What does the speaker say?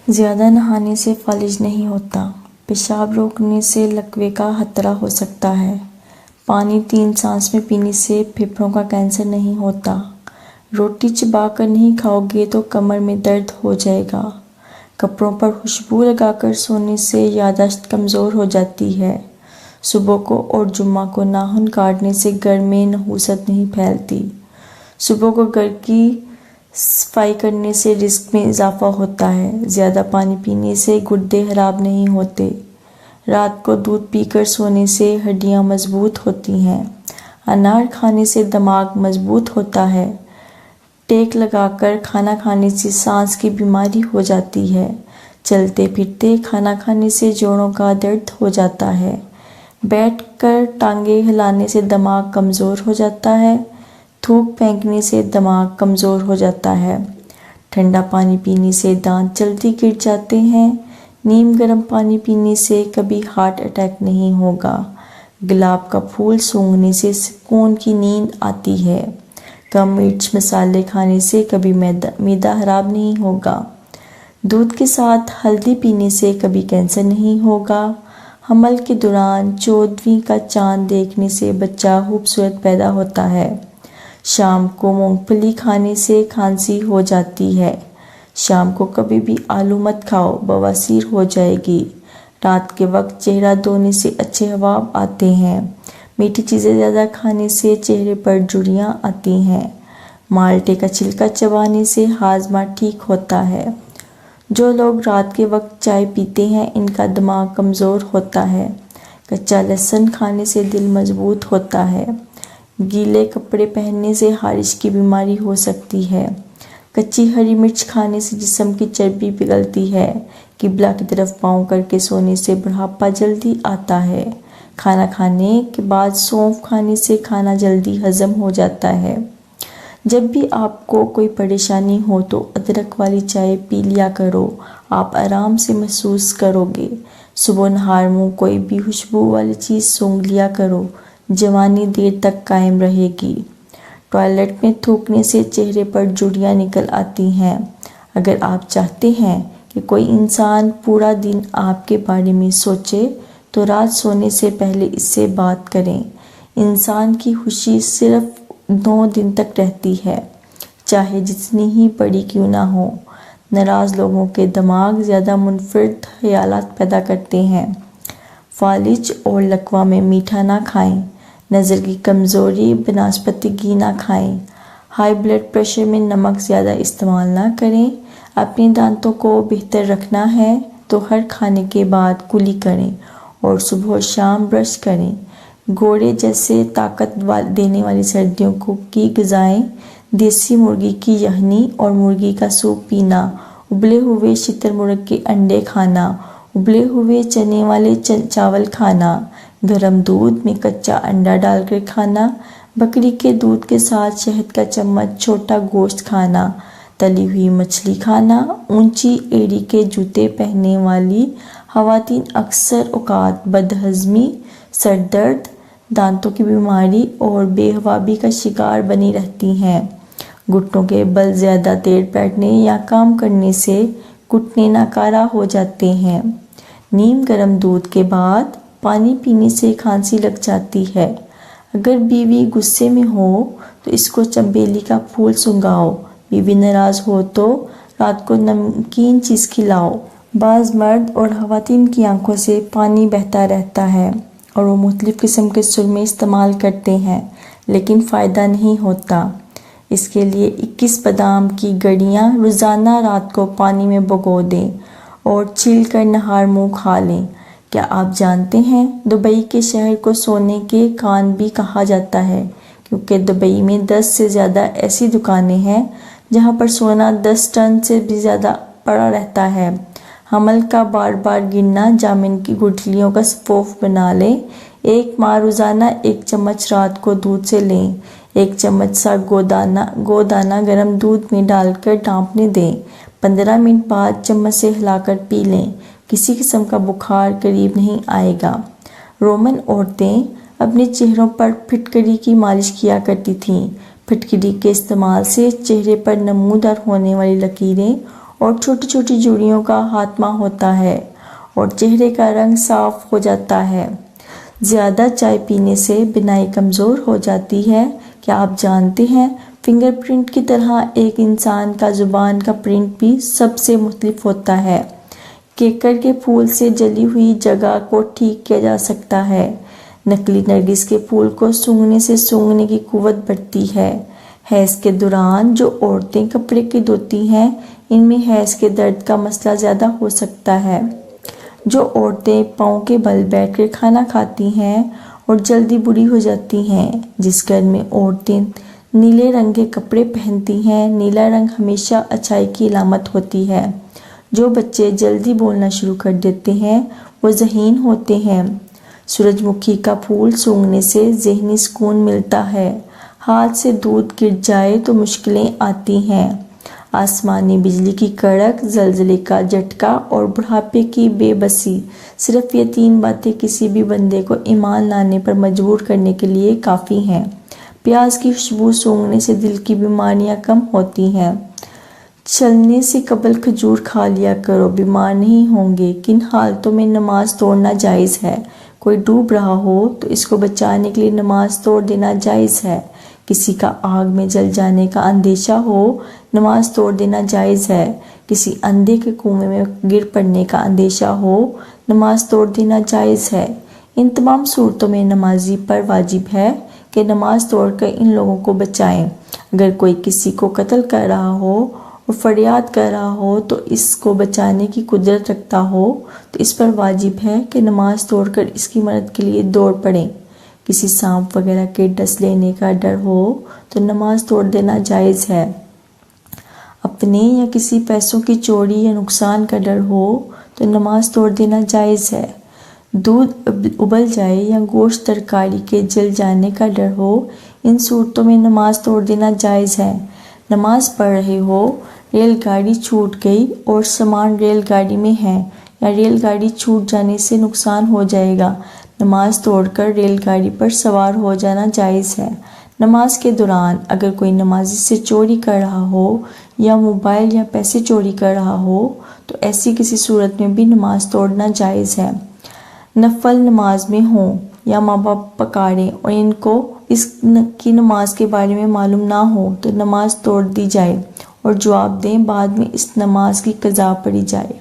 زیادہ نہانے سے فالج نہیں ہوتا۔ پیشاب روکنے سے لکوے کا خطرہ ہو سکتا ہے۔ پانی 3 سانس میں پینے سے پھیپھڑوں کا کینسر نہیں ہوتا۔ روٹی چبا کر نہیں کھاؤ گے تو کمر میں درد ہو جائے گا۔ کپڑوں پر خوشبو لگا کر سونے سے یادداشت کمزور ہو جاتی ہے۔ صبح کو اور جمعہ کو ناخن کاٹنے سے گھر میں نحوست نہیں پھیلتی۔ صبح کو گھر کی صفائی کرنے سے رزق میں اضافہ ہوتا ہے۔ زیادہ پانی پینے سے گردے خراب نہیں ہوتے۔ رات کو دودھ پی کر سونے سے ہڈیاں مضبوط ہوتی ہیں۔ انار کھانے سے دماغ مضبوط ہوتا ہے۔ ٹیک لگا کر کھانا کھانے سے سانس کی بیماری ہو جاتی ہے۔ چلتے پھرتے کھانا کھانے سے جوڑوں کا درد ہو جاتا ہے۔ بیٹھ کر ٹانگیں ہلانے سے دماغ کمزور ہو جاتا ہے۔ تھوک پھینکنے سے دماغ کمزور ہو جاتا ہے۔ ٹھنڈا پانی پینے سے دانت جلدی گر جاتے ہیں۔ نیم گرم پانی پینے سے کبھی ہارٹ اٹیک نہیں ہوگا۔ گلاب کا پھول سونگھنے سے سکون کی نیند آتی ہے۔ کم مرچ مسالے کھانے سے کبھی معدہ خراب نہیں ہوگا۔ دودھ کے ساتھ ہلدی پینے سے کبھی کینسر نہیں ہوگا۔ حمل کے دوران 14ویں کا چاند دیکھنے سے بچہ خوبصورت پیدا ہوتا ہے۔ شام کو مونگ پھلی کھانے سے کھانسی ہو جاتی ہے۔ شام کو کبھی بھی آلو مت کھاؤ، بواسیر ہو جائے گی۔ رات کے وقت چہرہ دھونے سے اچھے حباب آتے ہیں۔ میٹھی چیزیں زیادہ کھانے سے چہرے پر جھریاں آتی ہیں۔ مالٹے کا چھلکا چبانے سے ہاضمہ ٹھیک ہوتا ہے۔ جو لوگ رات کے وقت چائے پیتے ہیں ان کا دماغ کمزور ہوتا ہے۔ کچا لہسن کھانے سے دل مضبوط ہوتا ہے۔ گیلے کپڑے پہننے سے خارش کی بیماری ہو سکتی ہے۔ کچی ہری مرچ کھانے سے جسم کی چربی پگھلتی ہے۔ قبلہ کی طرف پاؤں کر کے سونے سے بڑھاپا جلدی آتا ہے۔ کھانا کھانے کے بعد سونف کھانے سے کھانا جلدی ہضم ہو جاتا ہے۔ جب بھی آپ کو کوئی پریشانی ہو تو ادرک والی چائے پی لیا کرو، آپ آرام سے محسوس کرو گے۔ صبح نہار منہ کوئی بھی خوشبو والی چیز سونگھ لیا کرو، جوانی دیر تک قائم رہے گی۔ ٹوائلٹ میں تھوکنے سے چہرے پر جھریاں نکل آتی ہیں۔ اگر آپ چاہتے ہیں کہ کوئی انسان پورا دن آپ کے بارے میں سوچے تو رات سونے سے پہلے اس سے بات کریں۔ انسان کی خوشی صرف 9 دن تک رہتی ہے، چاہے جتنی ہی بڑی کیوں نہ ہو۔ ناراض لوگوں کے دماغ زیادہ منفرد خیالات پیدا کرتے ہیں۔ فالج اور لکوہ میں میٹھا نہ کھائیں۔ نظر کی کمزوری بنسبت گھی نہ کھائیں۔ ہائی بلڈ پریشر میں نمک زیادہ استعمال نہ کریں۔ اپنے دانتوں کو بہتر رکھنا ہے تو ہر کھانے کے بعد کلی کریں اور صبح و شام برش کریں۔ گوڑے جیسے طاقت دینے والی سردیوں کی غذائیں، دیسی مرغی کی یخنی اور مرغی کا سوپ پینا، ابلے ہوئے شتر مرغ کے انڈے کھانا، ابلے ہوئے چنے والے چاول کھانا، گرم دودھ میں کچا انڈا ڈال کر کھانا، بکری کے دودھ کے ساتھ شہد کا چمچ چھوٹا گوشت کھانا، تلی ہوئی مچھلی کھانا۔ اونچی ایڑی کے جوتے پہننے والی خواتین اکثر اوقات بدہضمی، سر درد، دانتوں کی بیماری اور بے خوابی کا شکار بنی رہتی ہیں۔ گھٹنوں کے بل زیادہ دیر بیٹھنے یا کام کرنے سے گھٹنے ناکارہ ہو جاتے ہیں۔ نیم گرم دودھ کے بعد پانی پینے سے کھانسی لگ جاتی ہے۔ اگر بیوی غصے میں ہو تو اس کو چنبیلی کا پھول سنگھاؤ۔ بیوی ناراض ہو تو رات کو نمکین چیز کھلاؤ۔ بعض مرد اور خواتین کی آنکھوں سے پانی بہتا رہتا ہے اور وہ مختلف قسم کے سرمے استعمال کرتے ہیں لیکن فائدہ نہیں ہوتا۔ اس کے لیے 21 بادام کی گڑیاں روزانہ رات کو پانی میں بھگو دیں اور چھیل کر نہار منہ کھا لیں۔ کیا آپ جانتے ہیں دبئی کے شہر کو سونے کے کان بھی کہا جاتا ہے کیونکہ دبئی میں 10 سے زیادہ ایسی دکانیں ہیں جہاں پر سونا 10 ٹن سے بھی زیادہ پڑا رہتا ہے۔ حمل کا بار بار گرنا، جامن کی گٹھلیوں کا خوف بنا لیں۔ 1 ماہ روزانہ 1 چمچ رات کو دودھ سے لیں۔ 1 چمچ سا گودانہ گرم دودھ میں ڈال کر ڈھانپنے دیں۔ 15 منٹ بعد چمچ سے ہلا کر پی لیں۔ کسی قسم کا بخار قریب نہیں آئے گا۔ رومن عورتیں اپنے چہروں پر پھٹکری کی مالش کیا کرتی تھیں۔ پھٹکری کے استعمال سے چہرے پر نمودار ہونے والی لکیریں اور چھوٹی چھوٹی جوڑیوں کا خاتمہ ہوتا ہے اور چہرے کا رنگ صاف ہو جاتا ہے۔ زیادہ چائے پینے سے بینائی کمزور ہو جاتی ہے۔ کیا آپ جانتے ہیں فنگر پرنٹ کی طرح ایک انسان کا زبان کا پرنٹ بھی سب سے مختلف ہوتا ہے۔ کیکڑ کے پھول سے جلی ہوئی جگہ کو ٹھیک کیا جا سکتا ہے۔ نکلی نرگس کے پھول کو سونگھنے سے سونگھنے کی قوت بڑھتی ہے۔ حیض کے دوران جو عورتیں کپڑے کی دھوتی ہیں ان میں حیض کے درد کا مسئلہ زیادہ ہو سکتا ہے۔ جو عورتیں پاؤں کے بل بیٹھ کر کھانا کھاتی ہیں اور جلدی بوڑھی ہو جاتی ہیں۔ جس گھر میں عورتیں نیلے رنگ کے کپڑے پہنتی ہیں، نیلا رنگ ہمیشہ اچھائی کی علامت ہوتی ہے۔ جو بچے جلدی بولنا شروع کر دیتے ہیں وہ ذہین ہوتے ہیں۔ سورج مکھی کا پھول سونگھنے سے ذہنی سکون ملتا ہے۔ ہاتھ سے دودھ گر جائے تو مشکلیں آتی ہیں۔ آسمانی بجلی کی کڑک، زلزلے کا جھٹکا اور بڑھاپے کی بے بسی، صرف یہ 3 باتیں کسی بھی بندے کو ایمان لانے پر مجبور کرنے کے لیے کافی ہیں۔ پیاز کی خوشبو سونگھنے سے دل کی بیماریاں کم ہوتی ہیں۔ چلنے سے قبل کھجور کھا لیا کرو، بیمار نہیں ہوں گے۔ کن حالتوں میں نماز توڑنا جائز ہے؟ کوئی ڈوب رہا ہو تو اس کو بچانے کے لیے نماز توڑ دینا جائز ہے۔ کسی کا آگ میں جل جانے کا اندیشہ ہو، نماز توڑ دینا جائز ہے۔ کسی اندھے کے کنویں میں گر پڑنے کا اندیشہ ہو، نماز توڑ دینا جائز ہے۔ ان تمام صورتوں میں نمازی پر واجب ہے کہ نماز توڑ کر ان لوگوں کو بچائیں۔ اگر کوئی کسی کو قتل کر رہا ہو اور فریاد کر رہا ہو تو اس کو بچانے کی قدرت رکھتا ہو تو اس پر واجب ہے کہ نماز توڑ کر اس کی مدد کے لیے دوڑ پڑے۔ کسی سانپ وغیرہ کے ڈس لینے کا ڈر ہو تو نماز توڑ دینا جائز ہے۔ اپنے یا کسی پیسوں کی چوری یا نقصان کا ڈر ہو تو نماز توڑ دینا جائز ہے۔ دودھ ابل جائے یا گوشت ترکاری کے جل جانے کا ڈر ہو، ان صورتوں میں نماز توڑ دینا جائز ہے۔ نماز پڑھ رہے ہو، ریل گاڑی چھوٹ گئی اور سامان ریل گاڑی میں ہے یا ریل گاڑی چھوٹ جانے سے نقصان ہو جائے گا، نماز توڑ کر ریل گاڑی پر سوار ہو جانا جائز ہے۔ نماز کے دوران اگر کوئی نمازی سے چوری کر رہا ہو یا موبائل یا پیسے چوری کر رہا ہو تو ایسی کسی صورت میں بھی نماز توڑنا جائز ہے۔ نفل نماز میں ہوں یا ماں باپ پکاریں اور ان کو اس کی نماز کے بارے میں معلوم نہ ہو تو نماز توڑ دی جائے اور جواب دیں، بعد میں اس نماز کی قضا پڑھی جائے۔